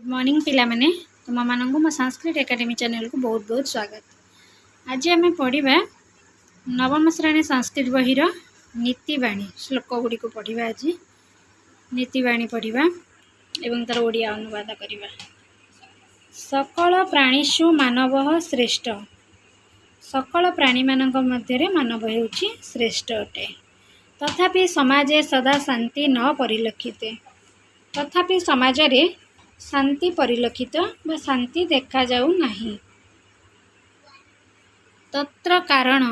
Good morning पिला माने तुम मानक मो संस्कृत एकेडमी चैनल को बहुत बहुत स्वागत। आज आम पढ़ा नवम श्रेणी संस्कृत बहिर नीतिवाणी श्लोक गुड़ी को पढ़ा। आज नीतिवाणी पढ़ा एवं तार ओडिया अनुवाद करवा। सकल प्राणीषु मानव श्रेष्ठ। सकल प्राणी मानक मध्य मानव हेउछि श्रेष्ठ अटे। तथापि समाजे सदा शांति न परिलक्षिते। तथापि समाज रे शांति परिलक्षित व शांति देखा जाऊ नहीं। तत्र कारण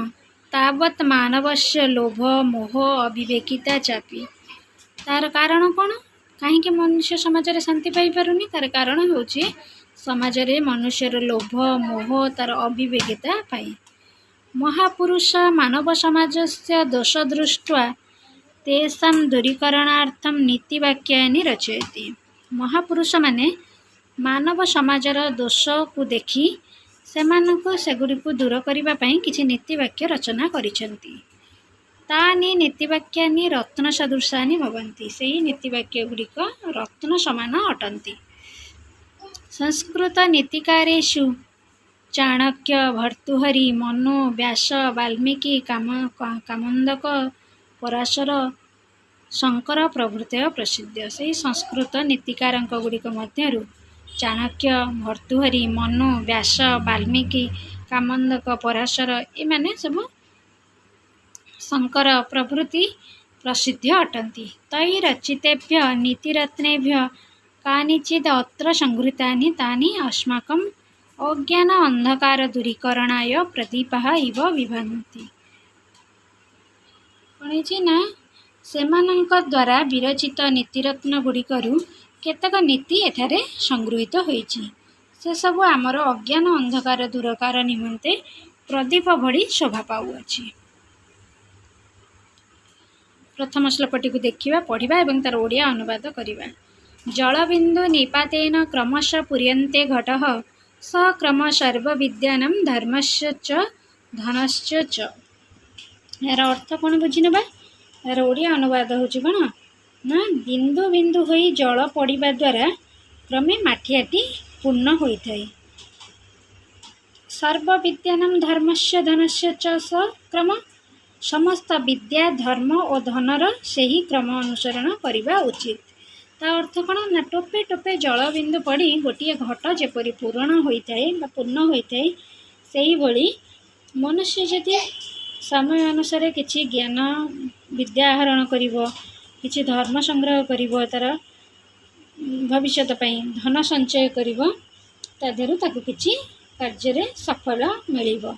तावत मानवस्य लोभ मोह अविवेकिता चापी। तार कारण कौन कहीं मनुष्य समाज रे शांति पाई पारुनी? तार कारण होछि समाज रे मनुष्यर लोभ मोह तार अविवेकिता पाई। महापुरुष मानव समाजस्य दोष दृष्ट्वा तेषां दूरीकरणार्थं नीतिवाक्यानि रचयति। महापुरुष माने मानव समाजर दोष को देखि सेमानंको सेगुड़ी को दूर करने पाई किछि नीतिवाक्य रचना करिसेंती। तानि नीतिवाक्यानि रत्न सदृशानि भवन्ति। सेही नीतिवाक्य गुड़िक रत्न समान अटन्ति। संस्कृत नीतिकारेषु चाणक्य भर्तृहरि मनु व्यास वाल्मीकि कामोदक पराशर शंकर प्रभृतय प्रसिद्ध। से संस्कृत नीतिकार गुड़िक मध्यरु चाणक्य भर्तृहरि मनु व्यास वाल्मीकि कामोदक पराशर एमाने सब शंकर प्रभृति प्रसिद्ध अटन्ति। तै रचितेभ्य नीतिरत्नेभ्य कानिचित् अत्र संगृहीतानि तानि अस्माकं अज्ञान अंधकार दूरीकरणाय प्रदीपः इव विभन्ति। ना सेमानंक द्वारा विरचित नीतिरत्न गुड़िकरू केतक नीति एठारे संगृहीत होईछि। से सब आमर अज्ञान अंधकार दूरकार निमंते प्रदीप भड़ी शोभा पाउअछि। प्रथम श्लोकटी को देखिबा पढ़िबा एवं तार ओडिया अनुवाद करिबा। जलबिंदु निपातेन क्रमशः पूर्यन्ते घटः स क्रम सर्वविद्यानां धर्मस्य च धनस्य च। यार अर्थ कौन बुझिनबा? यार ओडिया अनुवाद होछि कौन ना बिंदु बिंदु होई जल पड़िबा द्वारा क्रमे माठियाटी पूर्ण होइथाय। सर्वविद्यानां धर्मस्य धनस्य च स क्रम। समस्त विद्या धर्म और धनर सेही क्रम अनुसरण करिबा उचित। ता अर्थ कौन ना टोपे टोपे जल बिंदु पड़ी गोटे घट जेपरी पूर्ण होइथाय बा पूर्ण होइथाय सेही भली मनुष्य जदि समय अनुसार किछि ज्ञान विद्या आहरण करिवो किछि धर्म संग्रह करिवो तार भविष्यत पई धन संचय करिवो ता देहरु ताकु किछि कार्य रे सफल मिलिवो।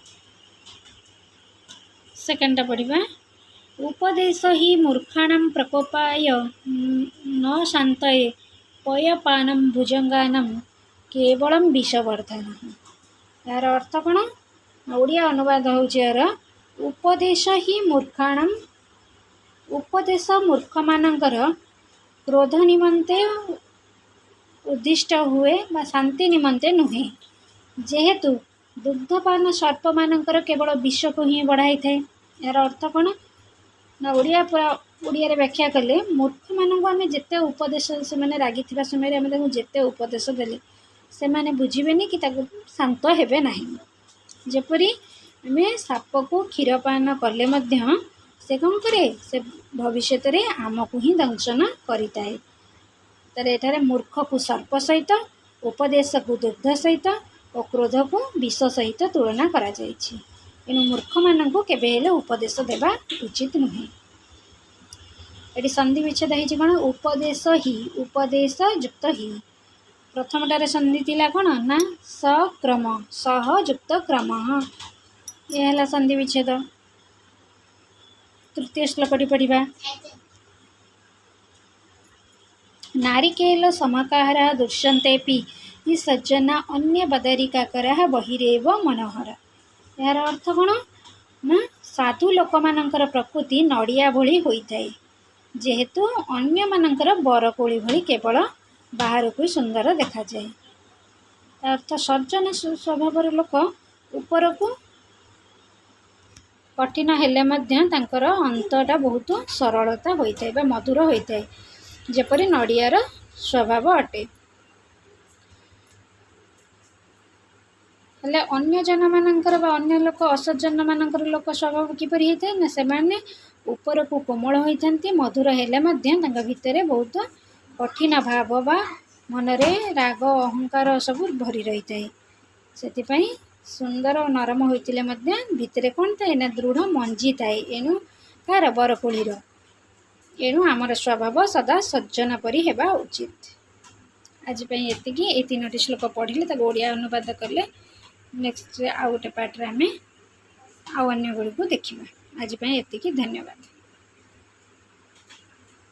सेकंड पढ़िबा। उपदेश ही मूर्खाणां प्रकोपाय न शान्तये पयपानं भुजंगानां केवलं विषवर्धनः। यार अर्थ कौन? ओडिया अनुवाद होछि यार उपदेश ही मूर्खाणां। उपदेश मूर्ख मानकर क्रोध निमंते उद्दिष्ट हुए बा शांति निमंते नुहे। जेहेतु दुग्धपान सर्प मानकर केवल विष को ही बढ़ाई थाए। यार अर्थ कौन ना ओडिया रे व्याख्या कले मूर्ख मानक आम जिते उपदेश से माने रागी थिबा समय आम जिते उपदेश देले से माने बुझिबेनी कि ताको शांत हेबे नाही। जेपरी आम साप को क्षीरपान कले मध्य से कौन करे से भविष्य रे आमको ही दंशन करिताए। तार एठारे मूर्ख को सर्प सहित उपदेश को दुग्ध सहित और क्रोध को विष सहित तुलना करा जायछि। एनु मूर्ख मानक केबे हेले उपदेश देबा उचित नुहे। एटी संधि विच्छेद होइछि कोन उपदेश ही उपदेश युक्त ही। प्रथमटारे संधि थिला कोन ना सक्रम सह युक्त क्रमः ये हला संधि विच्छेद। तृतीय श्लोकटी पढ़िबा। नारिकेल समकाहारः दुष्यन्तेपि हि सज्जना अन्य बदरिकाकरः बहिरेव मनोहर। यार अर्थ कौन ना साधु लोक मानकर प्रकृति नड़िया भली होइथाय जेहेतु अन्य मानकर बरकोली भली केवल बाहर को सुंदर देखा जाए। अर्थ सज्जन स्वभावर लोक ऊपर को कठिन हेले मध्य तांकर अंतटा बहुत सरलता होइथाय बा मधुर होइथाय जेपरी नड़ियार स्वभाव अटे। ହେଲେ ଅନ୍ୟ ଜନମାନଙ୍କର ବା ଅନ୍ୟ ଲୋକ ଅସଜ୍ଜନମାନଙ୍କର ଲୋକ ସ୍ୱଭାବ କିପରି ହେଇଥାଏ ନା ସେମାନେ ଉପରକୁ କୋମଳ ହୋଇଥାନ୍ତି, ମଧୁର ହେଲେ ମଧ୍ୟ ତାଙ୍କ ଭିତରେ ବହୁତ କଠିନ ଭାବ ବା ମନରେ ରାଗ ଅହଙ୍କାର ସବୁ ଭରି ରହିଥାଏ। ସେଥିପାଇଁ ସୁନ୍ଦର ଓ ନରମ ହୋଇଥିଲେ ମଧ୍ୟ ଭିତରେ କ'ଣ ଥାଏ ନା ଦୃଢ଼ ମଞ୍ଜି ଥାଏ। ଏଣୁ କାହାର ବରକୋଳିର। ଏଣୁ ଆମର ସ୍ୱଭାବ ସଦା ସଜ୍ଜନ ପରି ହେବା ଉଚିତ। ଆଜି ପାଇଁ ଏତିକି। ଏଇ 3ଟି ଶ୍ଲୋକ ପଢ଼ିଲେ ତାକୁ ଓଡ଼ିଆ ଅନୁବାଦ କଲେ ନେକ୍ସଟ ଆଉ ଗୋଟେ ପାର୍ଟରେ ଆମେ ଆଉ ଅନ୍ୟ ଗୁଡ଼ିକୁ ଦେଖିବା। ଆଜି ପାଇଁ ଏତିକି। ଧନ୍ୟବାଦ।